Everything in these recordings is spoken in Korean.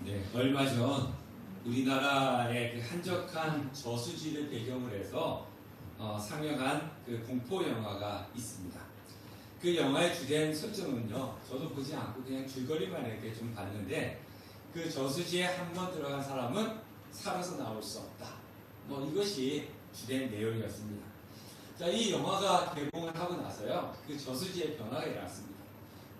네, 얼마 전 우리나라의 그 한적한 저수지를 배경으로 해서 상영한 그 공포 영화가 있습니다. 그 영화의 주된 설정은요, 저도 보지 않고 그냥 줄거리만 이렇게 좀 봤는데, 그 저수지에 한 번 들어간 사람은 살아서 나올 수 없다. 이것이 주된 내용이었습니다. 자, 이 영화가 개봉을 하고 나서요, 그 저수지의 변화가 일어났습니다.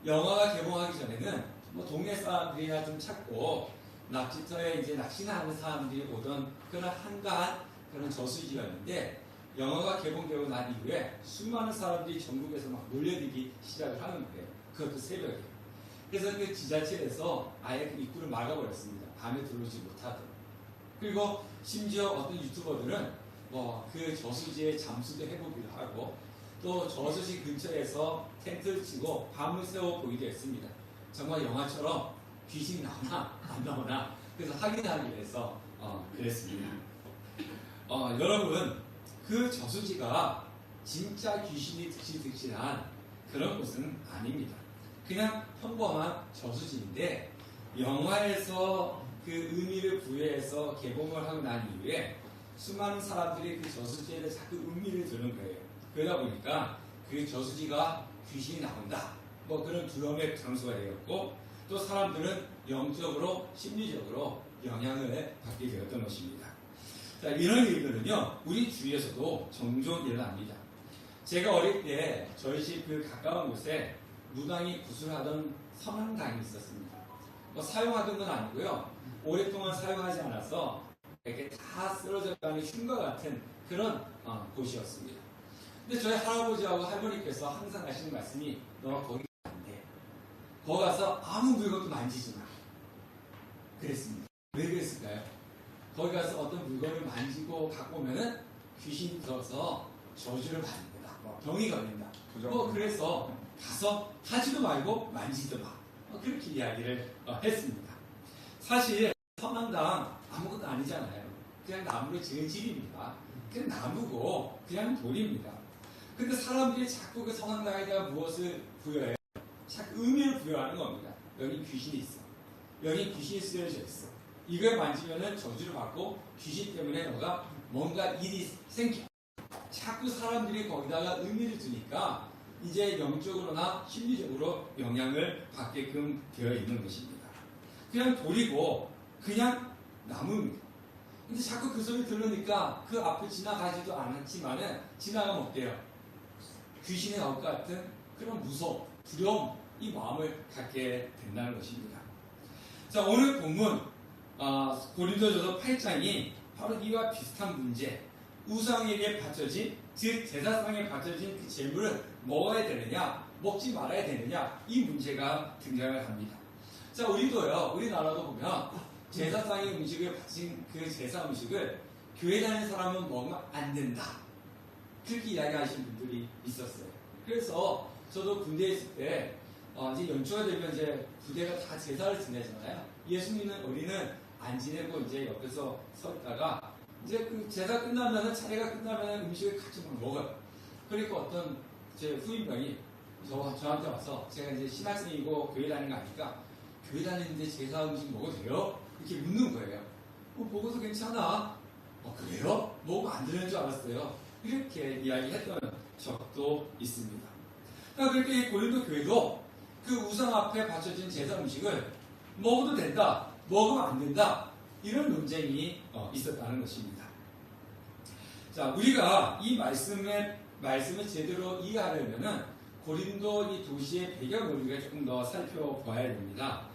영화가 개봉하기 전에는 동네 사람들이나 좀 찾고 낚시터에 이제 낚시나 하는 사람들이 오던 그런 한가한 그런 저수지였는데, 영화가 개봉되고 난 이후에 수많은 사람들이 전국에서 막 몰려들기 시작을 하는 거예요. 그것도 새벽에. 그래서 그 지자체에서 아예 그 입구를 막아버렸습니다. 밤에 들어오지 못하도록. 그리고 심지어 어떤 유튜버들은 그 저수지에 잠수도 해보기도 하고, 또 저수지 근처에서 텐트를 치고 밤을 새워 보기도 했습니다. 정말 영화처럼 귀신이 나오나 안 나오나 그래서 확인하기 위해서 그랬습니다. 여러분, 그 저수지가 진짜 귀신이 득실득실한 그런 곳은 아닙니다. 그냥 평범한 저수지인데, 영화에서 그 의미를 부여해서 개봉을 하고 난 이후에 수많은 사람들이 그 저수지에 자꾸 의미를 두는 거예요. 그러다 보니까 그 저수지가 귀신이 나온다, 그런 두려움의 장소가 되었고, 또 사람들은 영적으로 심리적으로 영향을 받게 되었던 것입니다. 자, 이런 일들은요, 우리 주위에서도 종종 일어납니다. 제가 어릴 때 저희 집 그 가까운 곳에 무당이 구술하던 선왕당이 있었습니다. 사용하던 건 아니고요, 오랫동안 사용하지 않아서 이렇게 다 쓰러져가는 흉과 같은 그런 곳이었습니다. 근데 저희 할아버지하고 할머니께서 항상 하시는 말씀이, 너 거기 안 돼. 거기 가서 아무 물건도 만지지 마. 그랬습니다. 왜 그랬을까요? 거기 가서 어떤 물건을 만지고 갖고 오면은 귀신이 들어서 저주를 받는 거다. 병이 걸린다. 그래서 가서 하지도 말고 만지도 마. 그렇게 이야기를 했습니다. 사실 선왕당 아무것도 아니잖아요. 그냥 나무로 지은 집입니다. 그냥 나무고 그냥 돌입니다. 근데 사람들이 자꾸 그 선왕당에다가 무엇을 부여해요? 자꾸 의미를 부여하는 겁니다. 여기 귀신이 있어. 여기 귀신이 쓰여져 있어. 이걸 만지면은 저주를 받고 귀신 때문에 너가 뭔가 일이 생겨. 자꾸 사람들이 거기다가 의미를 두니까 이제 영적으로나 심리적으로 영향을 받게끔 되어 있는 것입니다. 그냥 돌이고 그냥 나무입니다. 근데 자꾸 그 소리 들으니까 그 앞을 지나가지도 않았지만은 지나가면 어때요? 귀신이 나올 것 같은 그런 무서움, 두려움, 이 마음을 갖게 된다는 것입니다. 자, 오늘 본문 고린도전서 8장이 바로 이와 비슷한 문제, 우상에게 바쳐진, 즉 제사상에 바쳐진 그 제물을 먹어야 되느냐, 먹지 말아야 되느냐, 이 문제가 등장을 합니다. 자, 우리나라도 보면 제사상의 음식을 바친 그 제사 음식을 교회 다니는 사람은 먹으면 안 된다, 그렇게 이야기하시는 분들이 있었어요. 그래서 저도 군대에 있을 때 이제 연초가 되면 이제 부대가 다 제사를 지내잖아요. 예수 믿는 어린은 안 지내고 이제 옆에서 서 있다가 이제 그 제사 끝나면은, 차례가 끝나면 음식을 같이 막 먹어요. 그러니까 어떤 제 후임병이 저한테 와서, 제가 이제 신학생이고 교회 다니는 거 아니까, 교회 다니는데 제사 음식 먹어도 돼요? 이렇게 묻는 거예요. 먹어도 괜찮아. 그래요? 먹으면 안 되는 줄 알았어요. 이렇게 이야기했던 적도 있습니다. 그렇게 이 고린도 교회도 그 우상 앞에 바쳐진 제사 음식을 먹어도 된다, 먹으면 안 된다, 이런 논쟁이 있었다는 것입니다. 자, 우리가 이 말씀을 제대로 이해하려면은 고린도 이 도시의 배경을 우리가 조금 더 살펴봐야 됩니다.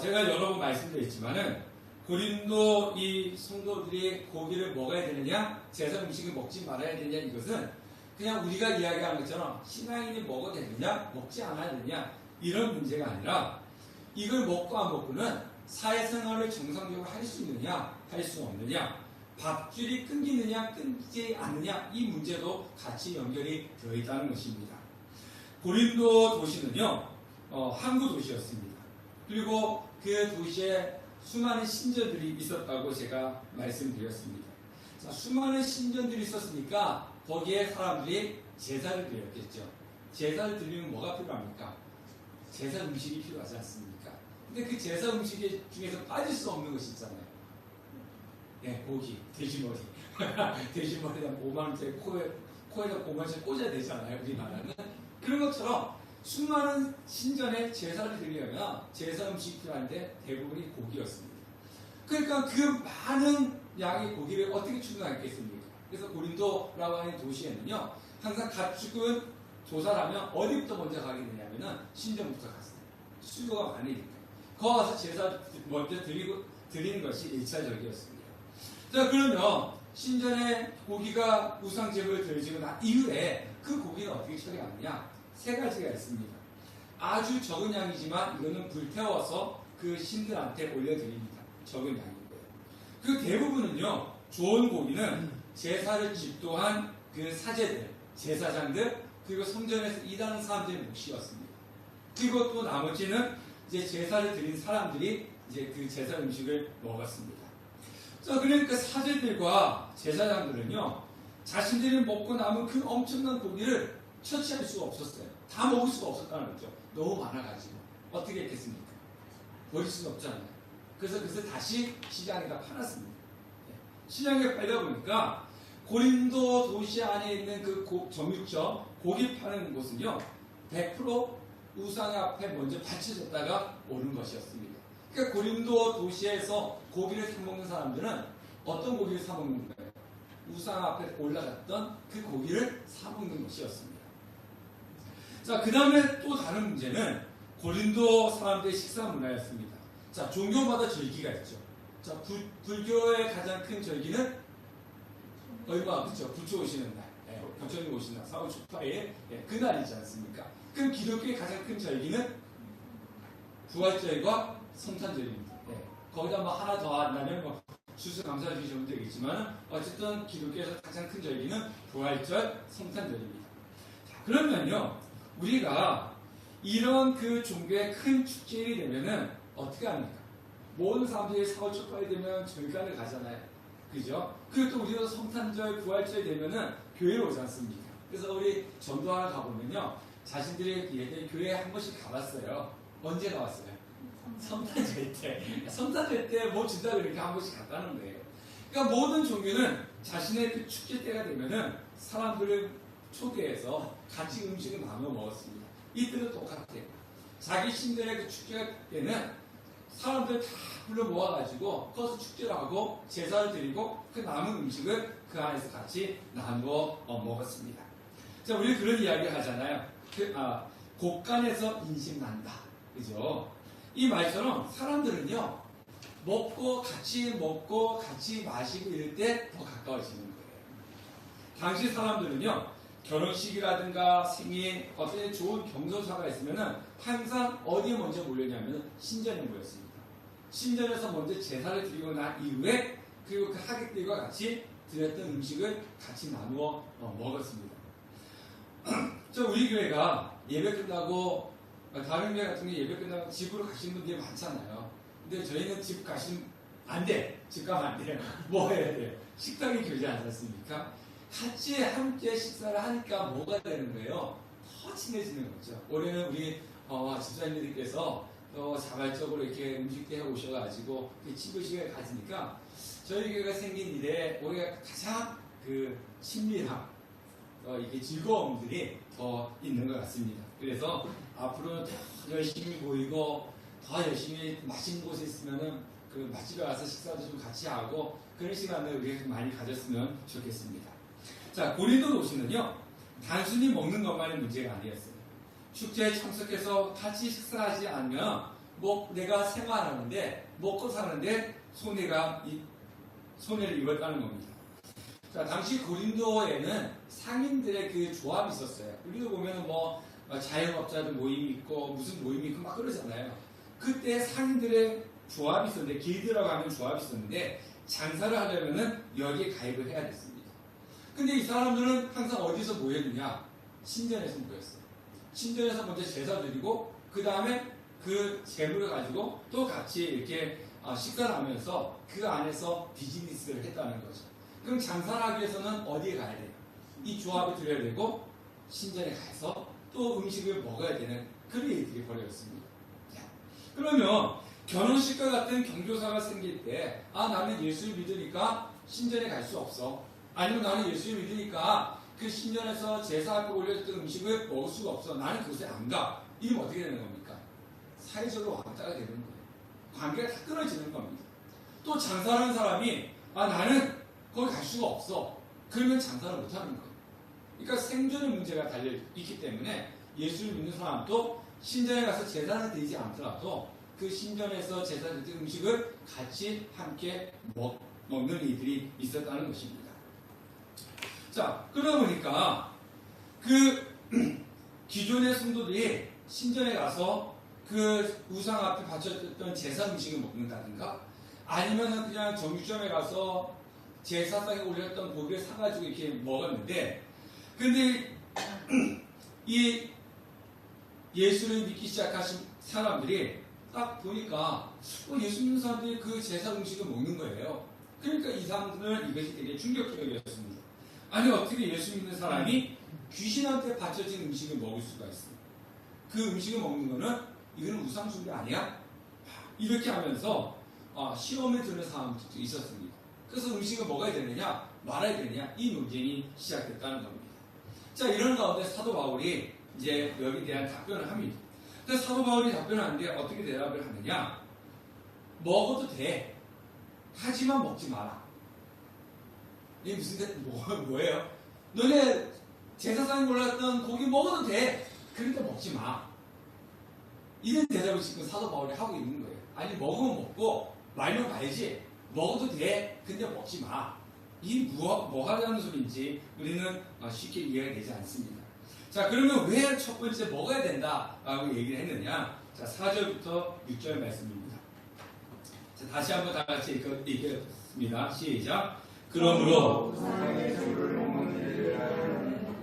제가 여러 번 말씀드렸지만은, 고린도 이 성도들이 고기를 먹어야 되느냐, 제사 음식을 먹지 말아야 되느냐, 이것은 그냥 우리가 이야기하는 것처럼 신앙인이 먹어도 되느냐, 먹지 않아야 되느냐, 이런 문제가 아니라, 이걸 먹고 안 먹고는 사회생활을 정상적으로 할 수 있느냐, 할 수 없느냐, 밥줄이 끊기느냐, 끊기지 않느냐, 이 문제도 같이 연결이 되어 있다는 것입니다. 고린도 도시는요, 항구 도시였습니다. 그리고 그 도시에 수많은 신전들이 있었다고 제가 말씀드렸습니다. 자, 수많은 신전들이 있었으니까 거기에 사람들이 제사를 드렸겠죠. 제사를 드리면 뭐가 필요합니까? 제사 음식이 필요하지 않습니까? 근데 그 제사 음식 중에서 빠질 수 없는 것이 있잖아요. 예, 고기, 돼지머리. 돼지머리가 5만원짜리 코에다 5만원짜리 꽂아야 되잖아요. 우리나라는. 그런 것처럼 수많은 신전에 제사를 드리려면 제사 음식이 필요한데 대부분이 고기였습니다. 그러니까 그 많은 양의 고기를 어떻게 충당했겠습니까? 그래서 고린도라고 하는 도시에는요, 항상 가축은 조사를 하면 어디부터 먼저 가게 되냐면은 신전부터 갔어요. 수요가 많으니까. 거기 가서 제사 먼저 드리는 것이 1차적이었습니다. 자, 그러면 신전에 고기가 우상 제물을 드려지고 난 이후에 그 고기는 어떻게 처리하느냐? 세 가지가 있습니다. 아주 적은 양이지만 이거는 불태워서 그 신들한테 올려드립니다. 적은 양이고요. 그 대부분은요, 좋은 고기는 제사를 집도한 그 사제들, 제사장들, 그리고 성전에서 일하는 사람들의 몫이었습니다. 그리고 또 나머지는 이제 제사를 드린 사람들이 이제 그 제사 음식을 먹었습니다. 자, 그러니까 사제들과 제사장들은요, 자신들이 먹고 남은 그 엄청난 고기를 처치할 수가 없었어요. 다 먹을 수가 없었다는 거죠. 너무 많아가지고. 어떻게 했겠습니까? 버릴 수가 없잖아요. 그래서 다시 시장에다 팔았습니다. 시장에 팔다 보니까 고린도 도시 안에 있는 그 점유점, 고기 파는 곳은요, 100% 우상 앞에 먼저 바쳐졌다가 오는 것이었습니다. 그러니까 고린도 도시에서 고기를 사먹는 사람들은 어떤 고기를 사먹는 거예요? 우상 앞에 올라갔던 그 고기를 사먹는 것이었습니다. 자, 그 다음에 또 다른 문제는 고린도 사람들의 식사 문화였습니다. 자, 종교마다 절기가 있죠. 자, 불교의 가장 큰 절기는 얼마, 그렇죠? 부처 오시는 날, 부처님 오시는 날, 4월 초파에 그날이지 않습니까? 그럼 기독교의 가장 큰 절기는 부활절과 성탄절입니다. 거기다 뭐 하나 더 한다면 뭐 추수감사 주시면 되겠지만 어쨌든 기독교에서 가장 큰 절기는 부활절, 성탄절입니다. 자, 그러면요, 우리가 이런 그 종교의 큰 축제일이 되면은 어떻게 합니까? 모든 사람들이 4월 초파에 되면 절간을 가잖아요. 그죠? 그리고 또 우리도 성탄절, 부활절 되면은 교회로 오지 않습니까? 그래서 우리 전도하러 가보면요, 자신들이 교회에 한 번씩 가봤어요. 언제 가봤어요? 성탄절 때. 성탄절 때 뭐 준다 그러니까 한 번씩 갔다는 거예요. 그러니까 모든 종교는 자신의 그 축제 때가 되면은 사람들을 초대해서 같이 음식을 나눠 먹었습니다. 이때도 똑같아요. 자기 신들의 그 축제 때는 사람들 다 불러 모아가지고 거기서 축제를 하고 제사를 드리고 그 남은 음식을 그 안에서 같이 나누어 먹었습니다. 자, 우리 그런 이야기 하잖아요. 곳간에서 인심 난다. 그죠? 이 말처럼 사람들은요, 먹고 같이 마시고 이럴 때 더 가까워지는 거예요. 당시 사람들은요, 결혼식이라든가 생일, 어떤 좋은 경조사가 있으면은 항상 어디에 먼저 몰렸냐면 신전에 모였습니다. 신전에서 먼저 제사를 드리고 난 이후에 그리고 그 하객들과 같이 드렸던 음식을 같이 나누어 먹었습니다. 우리 교회가 예배 끝나고 다른 교회 같은 게 예배 끝나고 집으로 가시는 분들이 많잖아요. 근데 저희는 집 가시면 안 돼. 집 가면 안 돼요. 뭐 해야 돼요? 식당이 교제 하지 않습니까? 같이 함께 식사를 하니까 뭐가 되는 거예요? 더 친해지는 거죠. 올해는 우리 집사님들께서 자발적으로 이렇게 음식대 해 오셔가지고 친구식을 가지니까 저희 교회가 생긴 일에 우리가 가장 그 친밀함, 이게 즐거움들이 더 있는 것 같습니다. 그래서 앞으로 더 열심히 모이고 더 열심히 맛있는 곳에 있으면은 그 맛집에 와서 식사도 좀 같이 하고 그런 시간을 우리가 많이 가졌으면 좋겠습니다. 자, 고린도 도시는요, 단순히 먹는 것만이 문제가 아니었어요. 축제에 참석해서 같이 식사하지 않으면 내가 생활하는데 먹고 사는데 손해를 입었다는 겁니다. 자, 당시 고린도에는 상인들의 그 조합이 있었어요. 우리도 보면은 자영업자들 모임이 있고 무슨 모임이 있고 막 그러잖아요. 그때 상인들의 조합이 있었는데, 길드라고 하는 조합이 있었는데 장사를 하려면은 여기에 가입을 해야 됐습니다. 근데 이 사람들은 항상 어디서 모였느냐? 신전에서 모였어요. 신전에서 먼저 제사 드리고 그 다음에 그 재물을 가지고 또 같이 이렇게 식사를 하면서 그 안에서 비즈니스를 했다는 거죠. 그럼 장사를 하기 위해서는 어디에 가야 돼요? 이 조합을 드려야 되고 신전에 가서 또 음식을 먹어야 되는 그런 일들이 벌어졌습니다. 그러면 결혼식과 같은 경조사가 생길 때, 아, 나는 예수를 믿으니까 신전에 갈 수 없어. 아니면 나는 예수를 믿으니까 그 신전에서 제사 앞에 올려졌던 음식을 먹을 수가 없어. 나는 그곳에 안 가. 이러면 어떻게 되는 겁니까? 사회적으로 왕따가 되는 거예요. 관계가 다 끊어지는 겁니다. 또 장사하는 사람이, 아, 나는 거기 갈 수가 없어. 그러면 장사를 못하는 거예요. 그러니까 생존의 문제가 달려있기 때문에 예수를 믿는 사람도 신전에 가서 제사는 드리지 않더라도 그 신전에서 제사 드린 음식을 같이 함께 먹는 이들이 있었다는 것입니다. 자, 그러다 보니까 그 기존의 성도들이 신전에 가서 그 우상 앞에 바쳐졌던 제사 음식을 먹는다든가 아니면 그냥 정육점에 가서 제사상에 올렸던 고기를 사가지고 이렇게 먹었는데, 근데 이 예수를 믿기 시작하신 사람들이 딱 보니까 예수 믿는 사람들이 그 제사 음식을 먹는 거예요. 그러니까 이 사람들은 이것이 되게 충격적이었습니다. 아니, 어떻게 예수 믿는 사람이 귀신한테 바쳐진 음식을 먹을 수가 있어요? 그 음식을 먹는 거는 이거는 우상숭배 아니야? 이렇게 하면서 시험에 드는 사람들도 있었습니다. 그래서 음식을 먹어야 되느냐 말아야 되느냐 이 논쟁이 시작됐다는 겁니다. 자, 이런 가운데 사도 바울이 이제 여기에 대한 답변을 합니다. 근데 사도 바울이 답변하는데 어떻게 대답을 하느냐? 먹어도 돼. 하지만 먹지 마라. 이게 무슨 뭐예요? 너네 제사상에 올랐던 고기 먹어도 돼. 그러니까 먹지 마. 이런 대답을 지금 사도 바울이 하고 있는 거예요. 아니, 먹으면 먹고 말면 말지. 먹어도 돼. 근데 먹지 마. 이 뭐 하자는 소리인지 우리는 쉽게 이해가 되지 않습니다. 자, 그러면 왜 첫 번째 먹어야 된다라고 얘기를 했느냐? 자, 4절부터 6절 말씀입니다. 자, 다시 한번 다 같이 읽겠습니다. 시작. 그러므로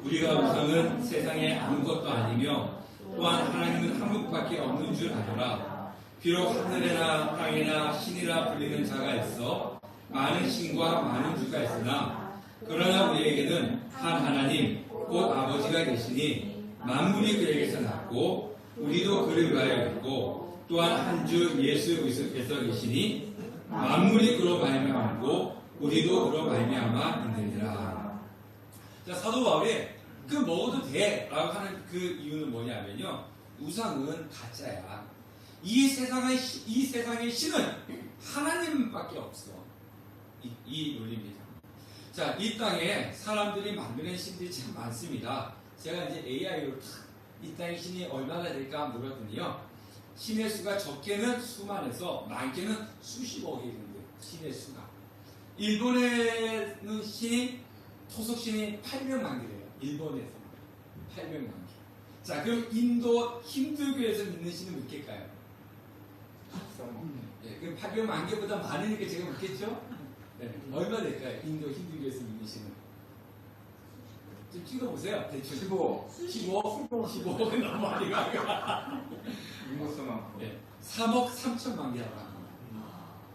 우리가 우상은 세상에 아무것도 아니며 또한 하나님은 한 분밖에 없는 줄 아노라. 비록 하늘에나 땅에나 신이라 불리는 자가 있어 많은 신과 많은 주가 있으나 그러나 우리에게는 한 하나님 곧 아버지가 계시니 만물이 그에게서 났고 우리도 그를 위하여 있고 또한 한 주 예수 그리스도께서 계시니 만물이 그로 말미암고 우리도 그로 말미암아 있느니라. 자, 사도 바울이 그 먹어도 돼라고 하는 그 이유는 뭐냐면요, 우상은 가짜야. 이 세상의 신은 하나님밖에 없어. 이 논리입니다. 자, 이 땅에 사람들이 만드는 신들이 참 많습니다. 제가 이제 AI로 이 땅의 신이 얼마나 될까 물었더니요, 신의 수가 적게는 수만에서 많게는 수십억이 있는데 신의 수가. 일본에는 신이 토속신이 800만 개래요. 일본에서 800만 개. 자, 그럼 인도 힌두교에서 믿는 신은 몇 개일까요? 네, 그럼 800만 개보다 많으니까 제가 묻겠죠? 네, 얼마 될까요? 인도 힌두교에서 믿는 신은? 좀 찍어보세요. 대충 15는 너무 많이 가요. 네, 3억 3천만 개라고 합니다.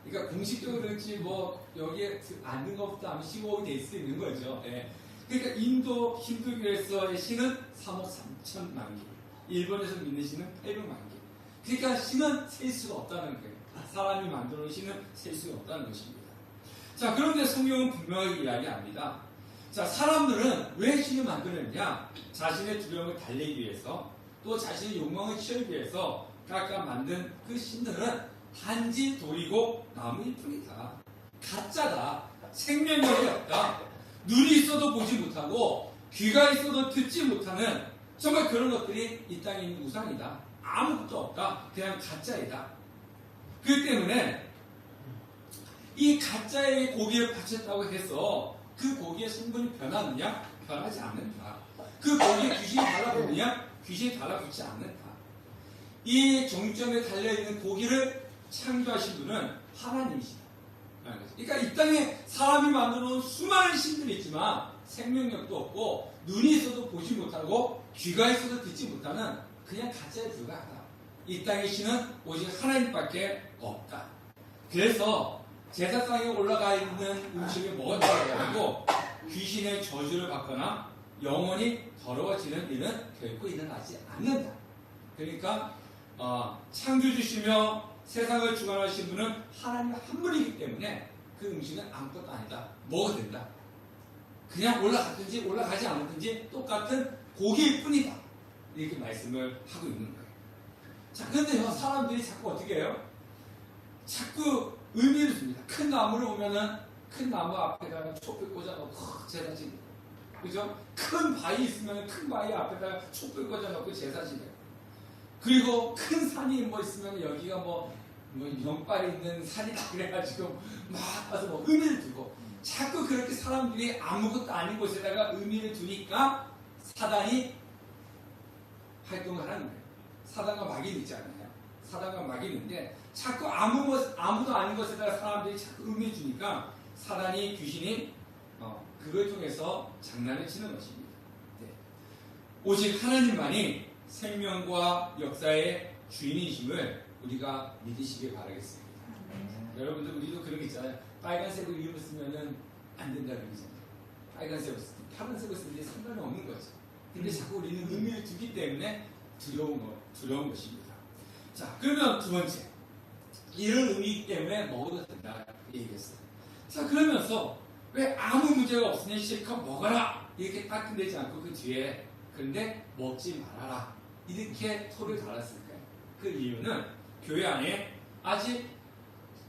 그러니까 공식적으로 그렇지 뭐 여기에 앉는 것부터 하면 15억이 될 수 있는 거죠. 네. 그러니까 인도 힌두교에서의 신은 3억 3천만 개, 일본에서 믿는 신은 800만 개. 그러니까 신은 셀 수가 없다는 거예요. 사람이 만들어 놓은 신은 셀 수가 없다는 것입니다. 자, 그런데 성경은 분명하게 이야기합니다. 자, 사람들은 왜 신을 만들었냐? 자신의 두려움을 달래기 위해서, 또 자신의 욕망을 채우기 위해서 각각 만든 그 신들은 단지 돌이고 나무일 뿐이다. 가짜다. 생명력이 없다. 눈이 있어도 보지 못하고 귀가 있어도 듣지 못하는 정말 그런 것들이 이 땅에 있는 우상이다. 아무것도 없다. 그냥 가짜이다. 그렇기 때문에 이 가짜의 고기를 바쳤다고 해서 그 고기의 성분이 변하느냐? 변하지 않는다. 그 고기에 귀신이 달라붙느냐? 귀신이 달라붙지 않는다. 이 정육점에 달려있는 고기를 창조하신 분은 하나님이시다. 그러니까 이 땅에 사람이 만들어놓은 수많은 신들이 있지만 생명력도 없고 눈이 있어도 보지 못하고 귀가 있어도 듣지 못하는 그냥 가짜에 불과하다. 이 땅의 신은 오직 하나님밖에 없다. 그래서 제사상에 올라가 있는 음식을 먹었다고 해가지고 귀신의 저주를 받거나 영원히 더러워지는 일은 결코 일어나지 않는다. 그러니까 창조주시며 세상을 주관하신 분은 하나님 한 분이기 때문에 그 음식은 아무것도 아니다. 먹어도 된다. 그냥 올라갔든지 올라가지 않았든지 똑같은 고기일 뿐이다. 이렇게 말씀을 하고 있는 거예요. 자, 그런데요, 사람들이 자꾸 어떻게 해요? 자꾸 의미를 줍니다. 큰 나무를 보면은 큰 나무 앞에다가 촛불 꽂아놓고 제사 지내고, 그죠? 큰 바위 있으면 큰 바위 앞에다가 촛불 꽂아놓고 제사 지내고, 그리고 큰 산이 뭐 있으면 여기가 뭐 영빨이 있는 산이다 그래가지고 막 가서 뭐 의미를 두고, 자꾸 그렇게 사람들이 아무것도 아닌 곳에다가 의미를 두니까 사단이 활동을 하는 거예요. 사단과 마귀는 있잖아요. 사단과 마귀는 있는데 자꾸 아무도 아닌 것에다가 사람들이 자꾸 의미를 주니까 사단이, 귀신이 그걸 통해서 장난을 치는 것입니다. 네. 오직 하나님만이 생명과 역사의 주인이심을 우리가 믿으시길 바라겠습니다. 여러분들, 우리도 그런 게 있잖아요. 빨간색을 이름을 쓰면은 안 된다 그러잖아요. 빨간색을 쓰든 파란색을 쓰든 상관이 없는 거죠. 근데 자꾸 우리는 의미를 두기 때문에 두려운 것입니다. 자, 그러면 두 번째, 이런 의미이기 때문에 먹어도 된다 얘기했어요. 자, 그러면서 왜 아무 문제가 없으니 실컷 먹어라 이렇게 딱 끝내지 않고 그 뒤에 그런데 먹지 말아라 이렇게 토를 달았을까요? 그 이유는 교회 안에 아직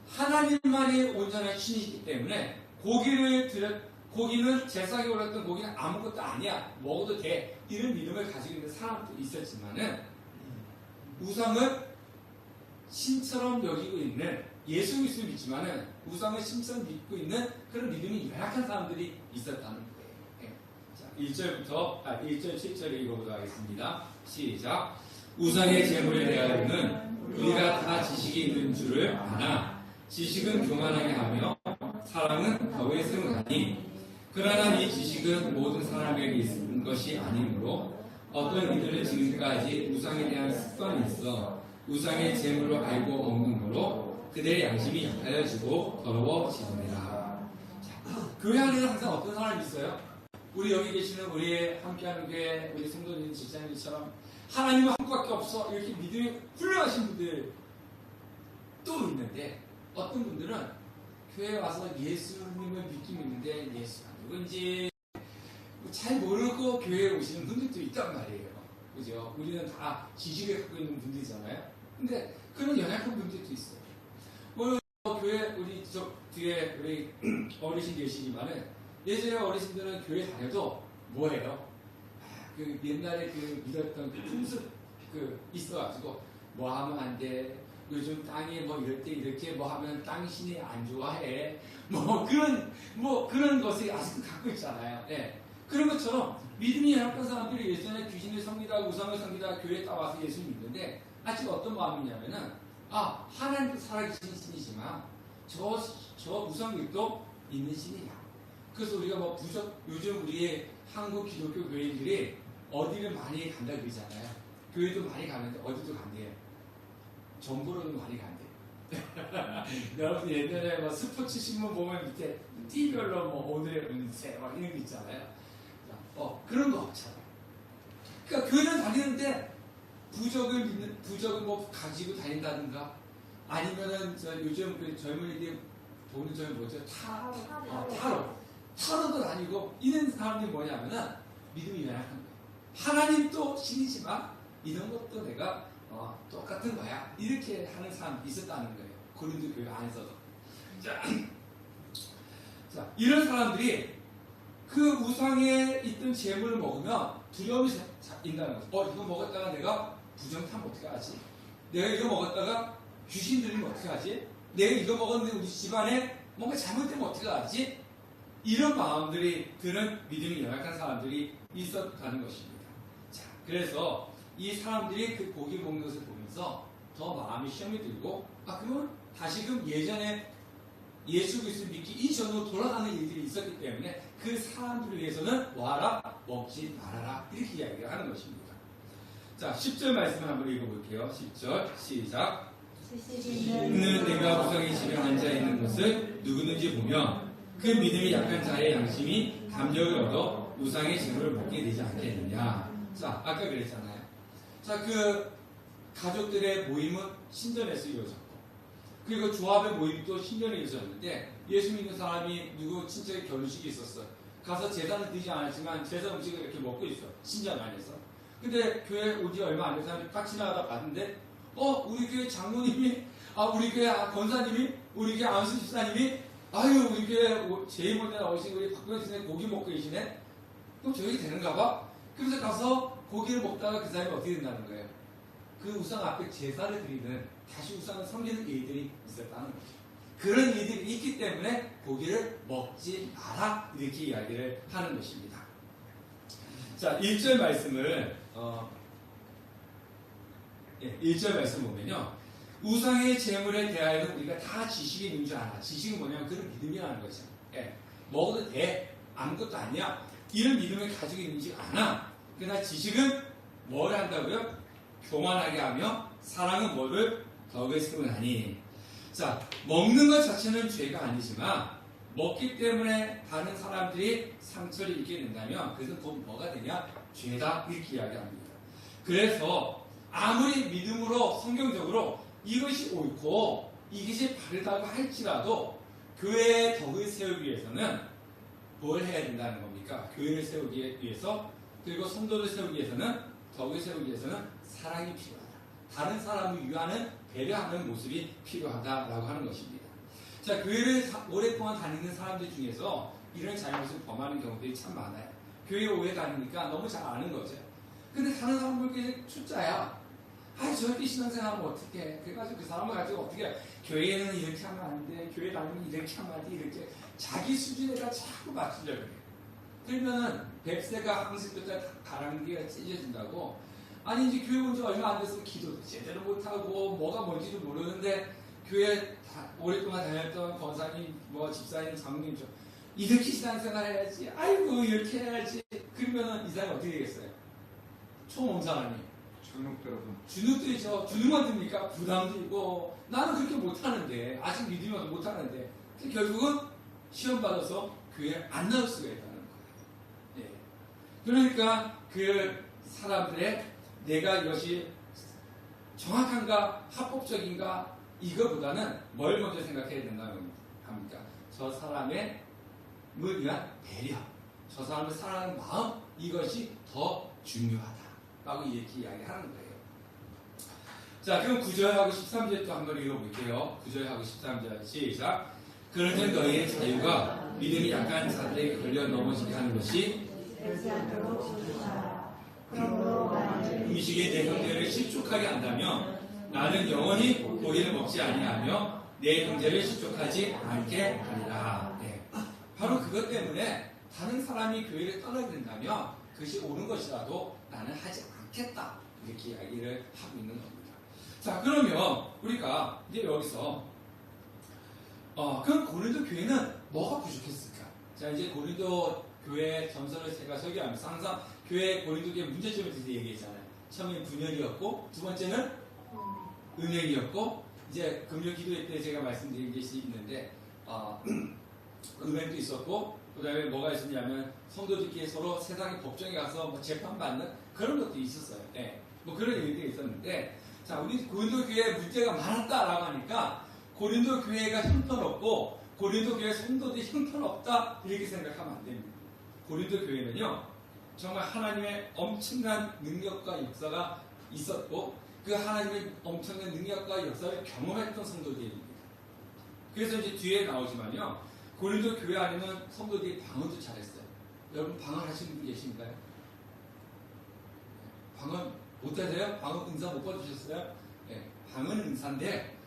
하나님만이 온전한 신이기 때문에 고기는 제사에 올랐던 고기는 아무것도 아니야, 먹어도 돼, 이런 믿음을 가지고 있는 사람도 있었지만은 우상을 신처럼 여기고 있는, 예수 그리스도 믿지만은 우상을 신처럼 믿고 있는 그런 믿음이 연약한 사람들이 있었다는 거예요. 네. 자, 1절 7절에 읽어보도록 하겠습니다. 시작. 우상의 제물에 대하여는 우리가 다 지식이 있는 줄을 아나 지식은 교만하게 하며 사랑은 덕에 세우나니, 그러나 이 지식은 모든 사람에게 있는 것이 아니므로 어떤 이들은 지금까지 우상에 대한 습관이 있어 우상의 제물로 알고 먹는 거로 그들의 양심이 약하여지고 더러워지느니라. 교회 안에는 항상 어떤 사람이 있어요? 우리 여기 계시는 우리의 함께하는 교회 우리 성도님 지장님처럼 하나님은 한 분밖에 없어 이렇게 믿음이 훌륭하신 분들 또 있는데, 어떤 분들은 교회에 와서 예수님을 믿긴 있는데 예수가 누군지 잘 모르고 교회에 오시는 분들도 있단 말이에요. 그죠? 우리는 다 지식을 갖고 있는 분들이잖아요. 근데 그런 연약한 분들도 있어요. 교회, 우리 저 뒤에 우리 어르신 계시지만은 예전에 어르신들은 교회 다녀도 뭐예요? 그 옛날에 그 믿었던 그 풍습 있어가지고 뭐 하면 안 돼. 요즘 땅이 뭐 이럴 때 이렇게 뭐 하면 당신이 안 좋아해. 뭐 그런 것을 아직도 갖고 있잖아요. 예. 그런 것처럼 믿음이 연약한 사람들이 예전에 귀신을 섬기다, 우상을 섬기다 교회에 따와서 예수를 믿는데 아직 어떤 마음이냐면은 하나님도 살아계신 신이지만 저 우상일도 있는 신이야. 그래서 우리가 요즘 우리의 한국 기독교 교회인들이 어디를 많이 간다 그러잖아요. 교회도 많이 가는데 어디도 간대요. 정보로는 많이 간대요. 여러분 옛날에 뭐 스포츠 신문 보면 밑에 띠별로 뭐 오늘의 운세 막 이런 거 있잖아요. 그런 거 없잖아요. 그러니까 교회는 다니는데 부적을 뭐 가지고 다닌다든가 아니면은 요즘 그 젊은이들 보는 점이 뭐죠? 타로도 다니고 이런 사람들이 뭐냐면은 믿음이 연약한 거예요. 하나님도 신이지만 이런 것도 내가 똑같은 거야 이렇게 하는 사람이 있었다는 거예요. 고린도 교회 안에서도. 자, 이런 사람들이 그 우상에 있던 재물을 먹으면 두려움이 인다는 거죠. 이거 먹었다가 내가 부정타면 어떻게 하지? 내가 이거 먹었다가 귀신 들리면 어떻게 하지? 내가 이거 먹었는데 우리 집안에 뭔가 잘못되면 어떻게 하지? 이런 마음들이 드는 믿음이 연약한 사람들이 있었다는 것입니다. 자, 그래서 이 사람들이 그 고기 먹는 것을 보면서 더 마음이 시험이 들고 그러면 다시금 예전에 예수 그리스도 믿기 이전으로 돌아가는 일들이 있었기 때문에 그 사람들을 위해서는 와라 먹지 말아라 이렇게 이야기를 하는 것입니다. 자, 10절 말씀을 한번 읽어볼게요. 10절 시작. 는 내가 우상의 집에 앉아있는 것을 누구든지 보면 그 믿음이 약한 자의 양심이 감격을 얻어 우상의 재물을 먹게 되지 않겠느냐. 자, 아까 그랬잖아요. 자, 그 가족들의 모임은 신전에서 이루어졌고 그리고 조합의 모임도 10년이 있었는데 예수 믿는 사람이 누구 친척의 결혼식이 있었어. 가서 제사는 드리지 않았지만 제사 음식을 이렇게 먹고 있어. 신장 안에서. 근데 교회 오지 얼마 안 된 사람이 딱 지나가다 봤는데 우리 교회 장로님이 우리 교회 권사님이 우리 교회 안수 집사님이 아유 우리 교회 제일 먼저 나오신 우리 박병희 선생님 고기 먹고 계시네. 그럼 저기 되는가 봐. 그래서 가서 고기를 먹다가 그 사람이 어떻게 된다는 거예요. 그 우상 앞에 제사를 드리는 다시 우상을 섬기는 일들이 있었다는 거죠. 그런 일들이 있기 때문에 고기를 먹지 마라 이렇게 이야기를 하는 것입니다. 자, 1절 말씀을 1절 말씀 보면요. 우상의 재물에 대하여는 우리가 다 지식이 있는 줄 알아. 지식은 뭐냐면 그런 믿음이라는 거죠. 먹어도 돼. 아무것도 아니야. 이런 믿음을 가지고 있는지 않아. 그러나 지식은 뭘 한다고요? 교만하게 하며 사랑은 뭐를 덕을 세우나니. 자, 먹는 것 자체는 죄가 아니지만 먹기 때문에 다른 사람들이 상처를 입게 된다면 그것은 곧 뭐가 되냐? 죄다 이렇게 이야기합니다. 그래서 아무리 믿음으로 성경적으로 이것이 옳고 이것이 바르다고 할지라도 교회의 덕을 세우기 위해서는 뭘 해야 된다는 겁니까? 교회를 세우기 위해서 그리고 성도를 세우기 위해서는 덕을 세우기 위해서는 사랑이 필요하다. 다른 사람을 위하는 배려하는 모습이 필요하다라고 하는 것입니다. 자, 교회를 오랫동안 다니는 사람들 중에서 이런 잘못을 범하는 경우들이 참 많아요. 교회에 오래 다니니까 너무 잘 아는 거죠. 근데 다른 사람들께 출자야. 저렇게 신앙생활하면 어떡해. 그래가지고 그 사람을 가지고 어떻게 교회는 이렇게 하면 안 돼. 교회 다니면 이렇게 하면 안 돼. 이렇게 자기 수준에다 자꾸 맞추려고 해요. 그러면은 뱁새가 항생뼈가 가랑비가 찢어진다고. 아니 이제 교회 온 지 얼마 안 돼서 기도도 제대로 못하고 뭐가 뭔지도 모르는데 교회 오랫동안 다녔던 권사님, 집사님, 장로님 이렇게 신앙생활 해야지. 아이고 이렇게 해야지. 그러면은 이 사람이 어떻게 되겠어요? 처음 온 사람이 주눅들이죠. 주눅만 듭니까? 부담도 있고 나는 그렇게 못하는데 아직 믿음이 와서 못하는데 결국은 시험 받아서 교회에 안 나올 수가 있다는 거예요. 그러니까 그 사람들의 내가 이것이 정확한가 합법적인가 이거보다는 뭘 먼저 생각해야 된다는 합니까? 저 사람의 위한 배려, 저 사람을 사랑하는 마음 이것이 더 중요하다라고 이렇게 이야기하는 거예요. 자, 그럼 9절하고 13절 또 한번 읽어볼게요. 9절하고 13절 시작. 그러면 너희의 자유가 믿음이 약한 자들에게 걸려 넘어지게 하는 것이 음식에 내 형제를 실족하게 한다면 나는 영원히 고기를 먹지 아니하며 내 형제를 실족하지 않게 하리라. 바로 그것 때문에 다른 사람이 교회를 떠나게 된다면 그것이 옳은 것이라도 나는 하지 않겠다 이렇게 이야기를 하고 있는 겁니다. 자, 그러면 우리가 이제 여기서 그럼 고린도 교회는 뭐가 부족했을까? 자, 이제 고린도 교회 전설을 제가 설교하면서 항상 교회 고린도 교회 문제점에 대해서 얘기했잖아요. 처음에 분열이었고 두 번째는 은행이었고 이제 금요 기도회 때 제가 말씀드린 것이 있는데 은행도 있었고 그 다음에 뭐가 있었냐면 성도들끼리 서로 세상의 법정에 가서 재판받는 그런 것도 있었어요. 뭐 그런 일들이 있었는데 자, 우리 고린도 교회에 문제가 많았다라고 하니까 고린도 교회가 형편없고 고린도 교회 성도들이 형편없다 이렇게 생각하면 안 됩니다. 고린도 교회는요 정말 하나님의 엄청난 능력과 역사가 있었고 그 하나님의 엄청난 능력과 역사를 경험했던 성도들입니다. 그래서 이제 뒤에 나오지만요 고린도 교회 안에는 성도들이 방언도 잘했어요. 여러분 방언 하시는 분 계신가요? 방언 못하세요? 방언 은사 못 받으셨어요? 방언은 은사인데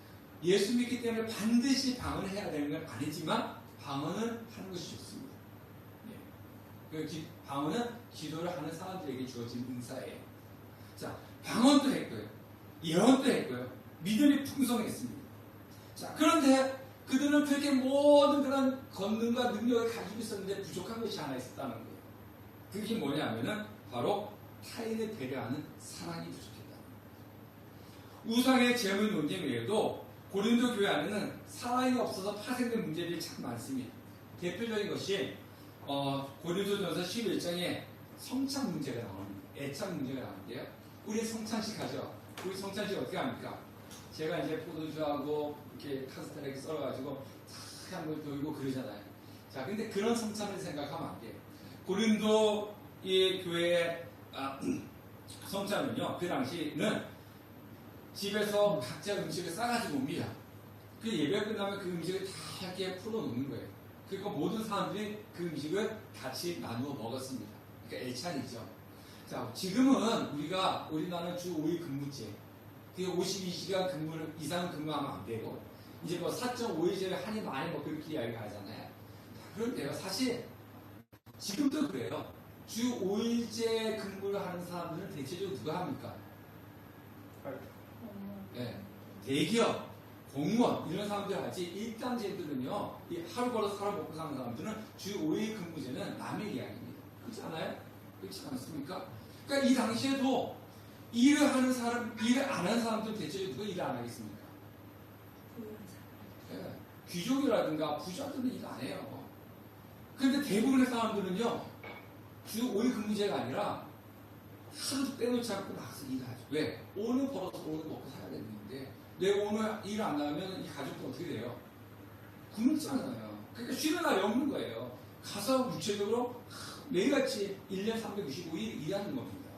예수 믿기 때문에 반드시 방언을 해야 되는 건 아니지만 방언을 하는 것이 좋습니다. 방언은 기도를 하는 사람들에게 주어진 은사예요. 자, 방언도 했고요. 예언도 했고요. 믿음이 풍성했습니다. 자, 그런데 그들은 그렇게 모든 그런 권능과 능력을 가지고 있었는데 부족한 것이 하나 있었다는 거예요. 그게 뭐냐면은 바로 타인을 배려하는 사랑이 부족했다. 우상의 재물 논쟁 외에도 고린도 교회 안에는 사랑이 없어서 파생된 문제들이 참 많습니다. 대표적인 것이 고린도전서 11장에 성찬 문제가 나옵니다. 애착 문제가 나오는데요. 우리 성찬식 하죠. 우리 성찬식 어떻게 합니까? 제가 이제 포도주하고 이렇게 카스테라를 썰어가지고 탁 한번 돌고 그러잖아요. 자, 근데 그런 성찬을 생각하면 안 돼요. 고린도 이 교회의 성찬은요, 그 당시는 집에서 각자 음식을 싸가지고 옵니다. 그 예배가 끝나면 그 음식을 다 이렇게 풀어놓는 거예요. 그리고 모든 사람들이 그 음식을 같이 나누어 먹었습니다. 그러니까 애찬이죠. 자, 지금은 우리나라는 주 5일 근무제, 그 52시간 이상 근무하면 안 되고, 이제 뭐 4.5일제를 하니 많이 뭐 그렇게 이야기하잖아요. 그런데요, 사실 지금도 그래요. 주 5일제 근무를 하는 사람들은 대체적으로 누가 합니까? 네, 대기업, 공무원 이런 사람들 하지 일당제들은요, 이 하루 걸어서 하루 먹고 사는 사람들은 주 5일 근무제는 남의 이야기입니다. 그렇지 않아요? 그렇지 않습니까? 그러니까 이 당시에도 일을 안 하는 사람들은 대체적으로 누가 일을 안 하겠습니까? 네, 귀족이라든가 부자들은 일 안 해요. 그런데 대부분의 사람들은요, 주 5일 근무제가 아니라 하루도 빼놓지 않고 나가서 일하죠. 왜? 오늘 벌어서 오늘 먹고 살아야 되는데 내가 오늘 일 안 나가면 이 가족도 어떻게 돼요? 굶잖아요. 그러니까 쉬는 날이 없는 거예요. 가서 구체적으로 매일같이 1년 365일 일하는 겁니다.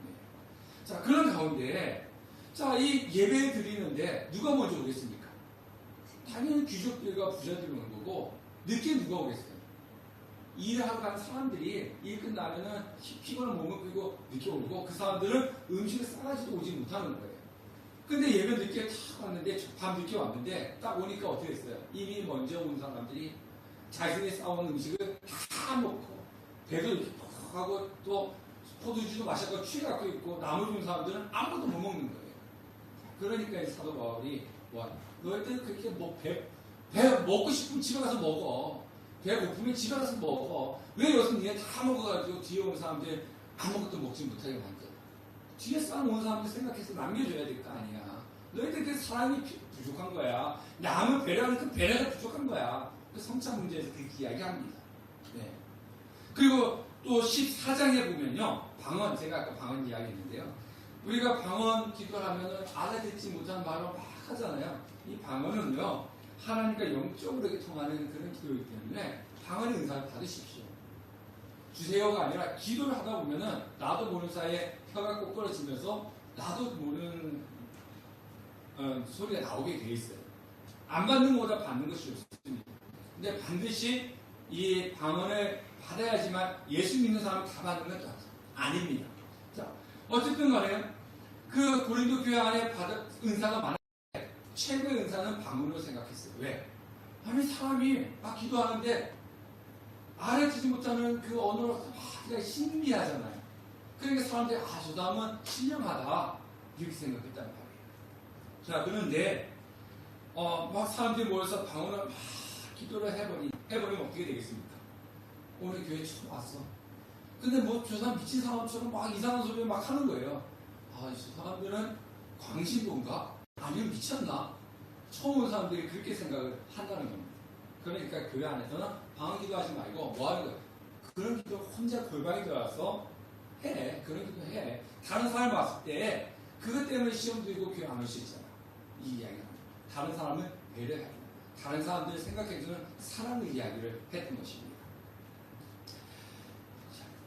네. 자, 그런 가운데 자, 이 예배 드리는데 누가 먼저 오겠습니까? 당연히 귀족들과 부자들이 오는 거고 늦게 누가 오겠어요? 일하러 간 사람들이 일 끝나면은 피곤한 몸을 끌고 늦게 오고 그 사람들은 음식을 싸가지고 오지 못하는 거예요. 근데 예배 늦게 탁 왔는데 밤 늦게 왔는데 딱 오니까 어떻게 됐어요? 이미 먼저 온 사람들이 자신이 싸온 음식을 다 먹고 배도 이렇게 푹 하고 또 포도주도 마셔서 취해갖고 있고 나머지 온 사람들은 아무것도 못 먹는 거예요. 그러니까 이 사도 바울이 너희들 그렇게 배 먹고 싶으면 집에 가서 먹어. 배가 고프면 집에 가서 먹어. 왜 여기서 니네 다 먹어가지고 뒤에 오는 사람들 아무것도 먹지 못하게 만들어. 뒤에 싸움 오는 사람들 생각해서 남겨줘야 될 거 아니야. 너희들 그 사랑이 부족한 거야. 남을 배려하는 그 배려가 부족한 거야. 그 성찬 문제에서 그렇게 이야기합니다. 네. 그리고 또 14장에 보면요. 방언, 제가 아까 방언 이야기했는데요. 우리가 방언 기도를 하면은 알아듣지 못한 말을 막 하잖아요. 이 방언은요. 하나님과 영적으로 통하는 그런 기도이기 때문에 방언의 은사를 받으십시오. 주세요가 아니라 기도를 하다 보면은 나도 모르는 사이에 혀가 꼬꾸라지면서 나도 모르는 소리가 나오게 돼 있어요. 안 받는 것보다 받는 것이 좋습니다. 근데 반드시 이 방언을 받아야지만 예수 믿는 사람은 다 받는 건 아닙니다. 자, 어쨌든 간에 그 고린도 교회 안에 받은 은사가 많아요. 최고의 은사는 방언으로 생각했어요. 왜? 아니 사람이 막 기도하는데 알아듣지 못하는 그 언어로 그냥 신비하잖아요. 그러니까 사람들이 저 사람은 신령하다 이렇게 생각했단 말이에요. 자, 그런데 막 사람들이 모여서 방언을 막 기도를 해버리면 어떻게 되겠습니까? 오늘 교회 처음 왔어. 근데 뭐 저 사람 미친 사람처럼 막 이상한 소리를 막 하는 거예요. 저 사람들은 광신도인가? 아니면 미쳤나? 처음 온 사람들이 그렇게 생각을 한다는 겁니다. 그러니까 교회 안에서는 방언 기도하지 말고 뭐 하는 거예요? 그런 기도 혼자 골방에 들어가서 해. 그런 기도 해. 다른 사람 왔을 때 그것 때문에 시험 들고 교회 안 올 수 있잖아. 이 이야기는. 다른 사람은 배려하고 다른 사람들을 생각해주는 사랑의 이야기를 했던 것입니다.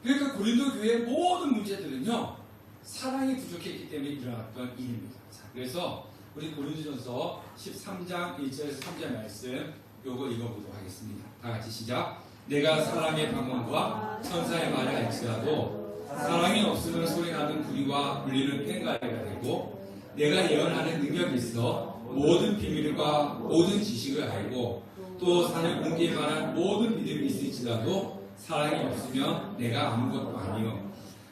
그러니까 고린도 교회의 모든 문제들은요. 사랑이 부족했기 때문에 일어났던 일입니다. 자, 그래서 우리 고린도전서 13장 1절에서 3절 말씀 요거 읽어보도록 하겠습니다. 다 같이 시작. 내가 사람의 방언과 천사의 말을 할지라도 사랑이 없으면 소리나는 구리와 울리는 꽹과리가 되고 내가 예언하는 능력이 있어 모든 비밀과 모든 지식을 알고 또 산을 옮길 만한 모든 믿음이 있을지라도 사랑이 없으면 내가 아무것도 아니요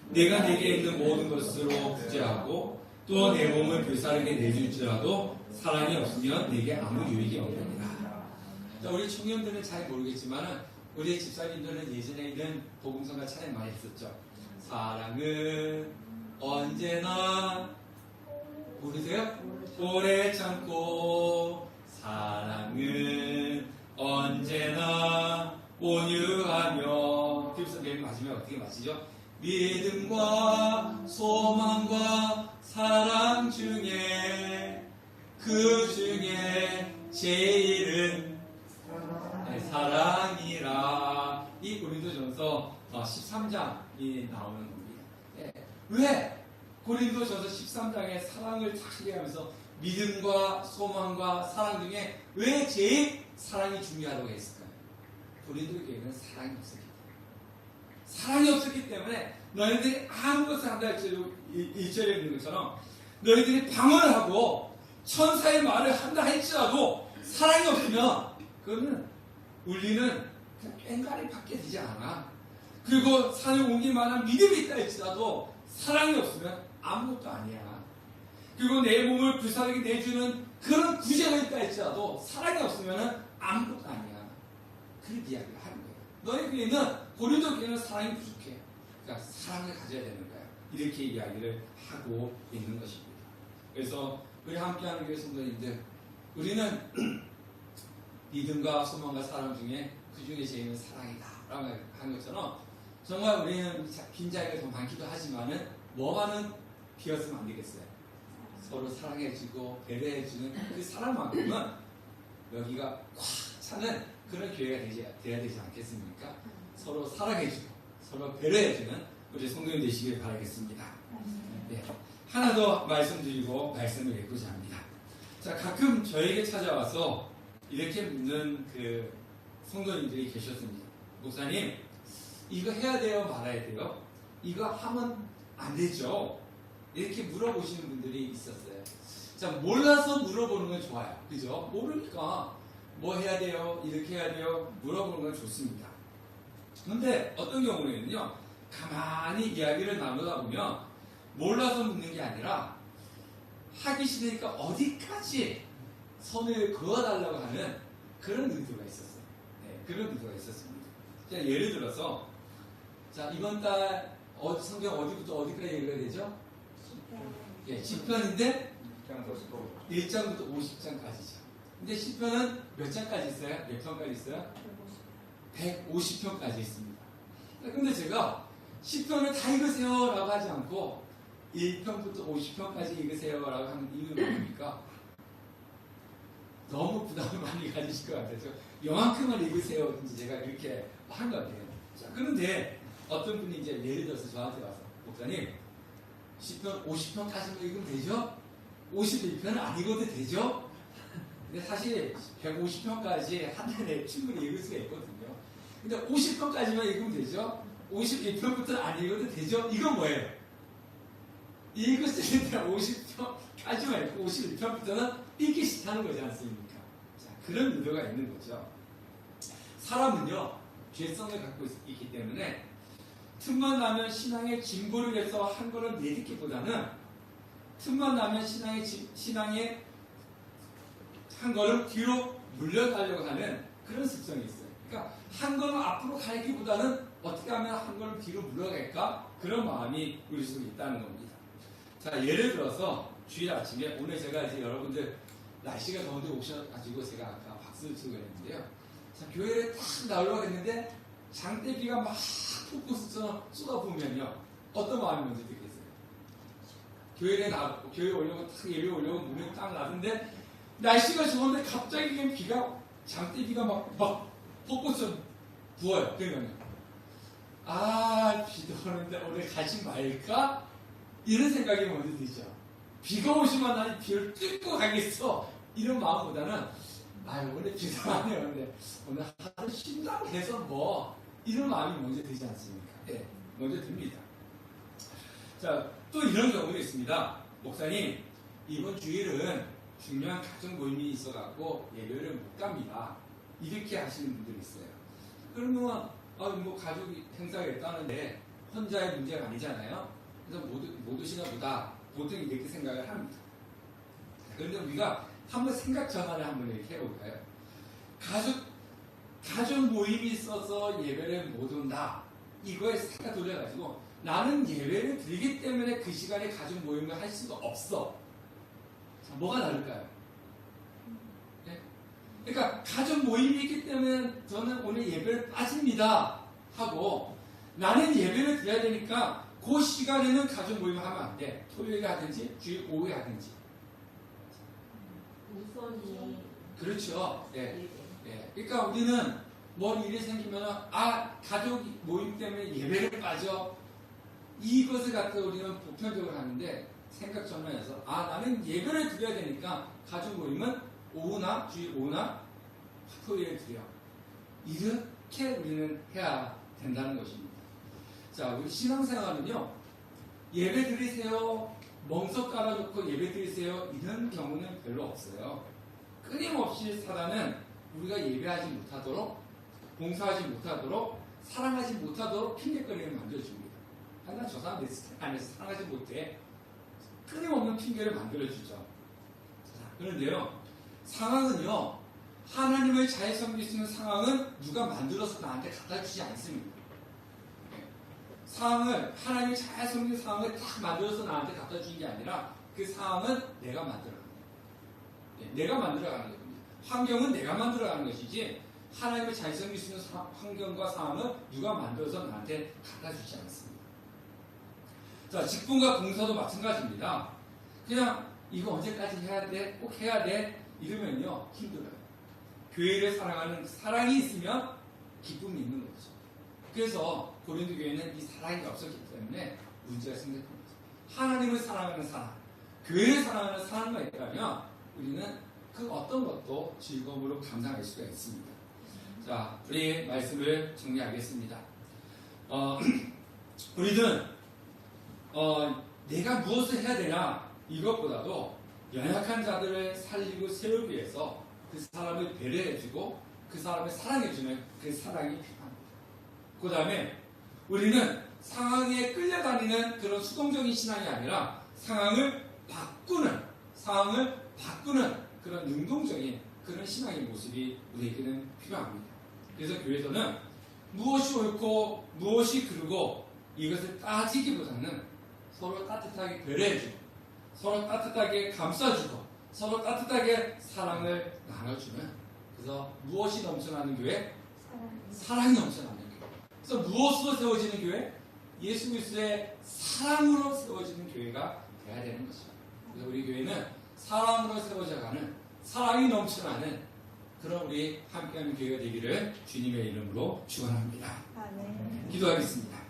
내가 내게 있는 모든 것으로 구제하고 또 내 몸을 불사르게 내줄지라도 사랑이 없으면 내게 아무 유익이 없느니라. 자, 우리 청년들은 잘 모르겠지만 우리 집사님들은 예전에 이런 복음성가 찬양 많이 했었죠. 사랑은 언제나 모르세요? 오래 참고 사랑은 언제나 온유하며 깁스맨 마지막에 어떻게 마치죠? 믿음과 소망과 사랑 중에 그 중에 제일은 사랑이라. 이 고린도전서 13장이 나오는 겁니다. 왜 고린도전서 13장에 사랑을 딱 얘기하면서 믿음과 소망과 사랑 중에 왜 제일 사랑이 중요하다고 했을까요? 고린도 교회는 사랑이 없었기 때문에. 사랑이 없었기 때문에 너희들이 아무것을 한다 할지라도 1절에 있는 것처럼 너희들이 방언을 하고 천사의 말을 한다 할지라도 사랑이 없으면 그거는 울리는 그냥 꽹과리 밖에 되지 않아. 그리고 산을 옮길 만한 믿음이 있다 할지라도 사랑이 없으면 아무것도 아니야. 그리고 내 몸을 불사르게 내주는 그런 구제가 있다 할지라도 사랑이 없으면 아무것도 아니야. 그런 이야기를 하는 거예요. 너희 교회는 고린도 교회는 사랑이 부족해. 그러니까 사랑을 가져야 되는 거야. 이렇게 이야기를 하고 있는 것입니다. 그래서 우리 함께하는 교회 성도님들, 우리는 믿음과 소망과 사랑 중에 그 중에 제일은 사랑이다 라고 한 것처럼 정말 우리는 빈자리가 더 많기도 하지만은 뭐만은 비었으면 안 되겠어요. 서로 사랑해주고 배려해주는 그 사랑만큼은 여기가 꽉 차는 그런 교회가 돼야 되지 않겠습니까? 서로 사랑해주고 서로 배려해주는 우리 성도님 되시길 바라겠습니다. 네. 하나 더 말씀드리고 말씀을 맺고자 합니다. 자, 가끔 저에게 찾아와서 이렇게 묻는 그 성도님들이 계셨습니다. 목사님, 이거 해야 돼요? 말아야 돼요? 이거 하면 안 되죠? 이렇게 물어보시는 분들이 있었어요. 자, 몰라서 물어보는 건 좋아요. 그죠? 모르니까 뭐 해야 돼요? 이렇게 해야 돼요? 물어보는 건 좋습니다. 그런데 어떤 경우에는요, 가만히 이야기를 나누다 보면 몰라서 묻는 게 아니라 하기 싫으니까 어디까지 선을 그어달라고 하는 그런 의도가 있었어요. 네, 그런 의도가 있었습니다. 자, 예를 들어서, 자, 이번 달 성경 어디부터 어디까지 읽어야 되죠? 10편. 예, 10편인데 1장부터 50장까지죠. 근데 10편은 몇 장까지 있어요? 몇 편까지 있어요? 150편까지 있습니다. 근데 제가 10편을 다 읽으세요 라고 하지 않고 1편부터 50편까지 읽으세요 라고 하는 이유는 뭡니까? 너무 부담을 많이 가지실 것 같아서 요만큼만 읽으세요. 이제 제가 이렇게 한 것 같아요. 자, 그런데 어떤 분이 이제 예를 들어서 저한테 와서 목사님 10편, 50편까지만 읽으면 되죠? 51편은 안 읽어도 되죠? 근데 사실 150편까지 한 달에 충분히 읽을 수가 있거든요. 근데 50편까지만 읽으면 되죠? 51편부터는 안 읽어도 되죠? 이건 뭐예요? 읽을 수 있는 50편까지만 읽고 51편부터는 읽기 싫다는 거지 않습니까? 자, 그런 의도가 있는 거죠. 사람은요, 죄성을 갖고 있기 때문에 틈만 나면 신앙의 진보를 위해서 한 걸음 내딛기보다는 틈만 나면 신앙의 한 걸음 뒤로 물러가려고 하는 그런 습성이 있어요. 그러니까 한 걸음 앞으로 가기보다는 어떻게 하면 한 걸음 뒤로 물러갈까? 그런 마음이 우리 속에 있다는 겁니다. 자, 예를 들어서 주일 아침에 오늘 제가 이제 여러분들 날씨가 더운데 오셔가지고 제가 아까 박수를 치고 했는데요. 자, 교회에 딱 나오려고 했는데 장대비가 막 폭포수처럼 쏟아부으면요. 어떤 마음이 먼저 들겠어요? 교회에 오려고 딱 예배 오려고 문을 딱 놨는데 날씨가 좋은데 갑자기 그냥 비가 장대비가 막 폭포처럼 부어요. 그러면 비도 오는데 오늘 가지 말까? 이런 생각이 먼저 들죠. 비가 오시면 난 비를 뚫고 가겠어. 이런 마음보다는 오늘 비도 안 오는데 오늘 하루 쉰다고 해서 이런 마음이 먼저 들지 않습니까? 네, 먼저 듭니다. 자, 또 이런 경우도 있습니다. 목사님, 이번 주일은 중요한 가정 모임이 있어갖고 예배를 못 갑니다. 이렇게 하시는 분들이 있어요. 그러면 가족 행사가 있다는데 혼자의 문제가 아니잖아요. 그래서 못 오시나 보다. 보통 이렇게 생각을 합니다. 그런데 우리가 한번 생각 전환을 한번 이렇게 해볼까요? 가족 모임이 있어서 예배를 못 온다. 이거에 생각 돌려가지고 나는 예배를 드리기 때문에 그 시간에 가족 모임을 할 수가 없어. 자, 뭐가 다를까요? 네? 그러니까 가족 모임이 있기 때문에 저는 오늘 예배를 빠집니다 하고 나는 예배를 드려야 되니까 그 시간에는 가족 모임을 하면 안 돼. 토요일에 하든지 주일 오후에 하든지. 우선이 그렇죠. 예. 예배. 예. 그러니까 우리는 뭐 일이 생기면 가족 모임 때문에 예배를 빠져 이것을 갖다 우리는 보편적으로 하는데 생각 전환해서 나는 예배를 드려야 되니까 가족 모임은 주일 오후나 토요일에 드려. 이렇게 우리는 해야 된다는 것입니다. 자, 우리 신앙생활은요, 예배 드리세요, 멍석 깔아놓고 예배 드리세요, 이런 경우는 별로 없어요. 끊임없이 사단은 우리가 예배하지 못하도록, 봉사하지 못하도록, 사랑하지 못하도록 핑계거리를 만들어줍니다. 하나 저 사람 내 스타일 안에서 사랑하지 못해. 끊임없는 핑계를 만들어주죠. 자, 그런데요, 상황은요, 하나님을 잘 섬길 수 있는 상황은 누가 만들어서 나한테 갖다 주지 않습니다. 상황을, 하나님을 잘 섬기는 상황을 딱 만들어서 나한테 갖다 주는 게 아니라 그 상황은 내가 만들어가는 거예요. 내가 만들어가는 겁니다. 환경은 내가 만들어가는 것이지 하나님을 잘 섬길 수 있는 환경과 상황은 누가 만들어서 나한테 갖다 주지 않습니다. 자, 직분과 봉사도 마찬가지입니다. 그냥 이거 언제까지 해야 돼? 꼭 해야 돼? 이러면요 힘들어요. 교회를 사랑하는 사랑이 있으면 기쁨이 있는 거죠. 그래서 고린도 교회는 이 사랑이 없었기 때문에 문제가 생겼던 거죠. 하나님을 사랑하는 사랑, 교회를 사랑하는 사랑만 있다면 우리는 그 어떤 것도 즐거움으로 감상할 수가 있습니다. 자, 우리 말씀을 정리하겠습니다. 우리는 내가 무엇을 해야 되나 이것보다도 연약한 자들을 살리고 세우기 위해서 그 사람을 배려해주고 그 사람을 사랑해주는 그 사랑이 필요합니다. 그 다음에 우리는 상황에 끌려다니는 그런 수동적인 신앙이 아니라 상황을 바꾸는 그런 능동적인 그런 신앙의 모습이 우리에게는 필요합니다. 그래서 교회에서는 무엇이 옳고 무엇이 그르고 이것을 따지기보다는 서로 따뜻하게 배려해주고 서로 따뜻하게 감싸주고 서로 따뜻하게 사랑을 나눠주는, 그래서 무엇이 넘쳐나는 교회? 사랑이 넘쳐나는 교회. 그래서 무엇으로 세워지는 교회? 예수 그리스도의 사랑으로 세워지는 교회가 돼야 되는 것이죠. 그래서 우리 교회는 사랑으로 세워져가는, 사랑이 넘쳐나는 그런 우리 함께하는 교회가 되기를 주님의 이름으로 축원합니다. 네. 기도하겠습니다.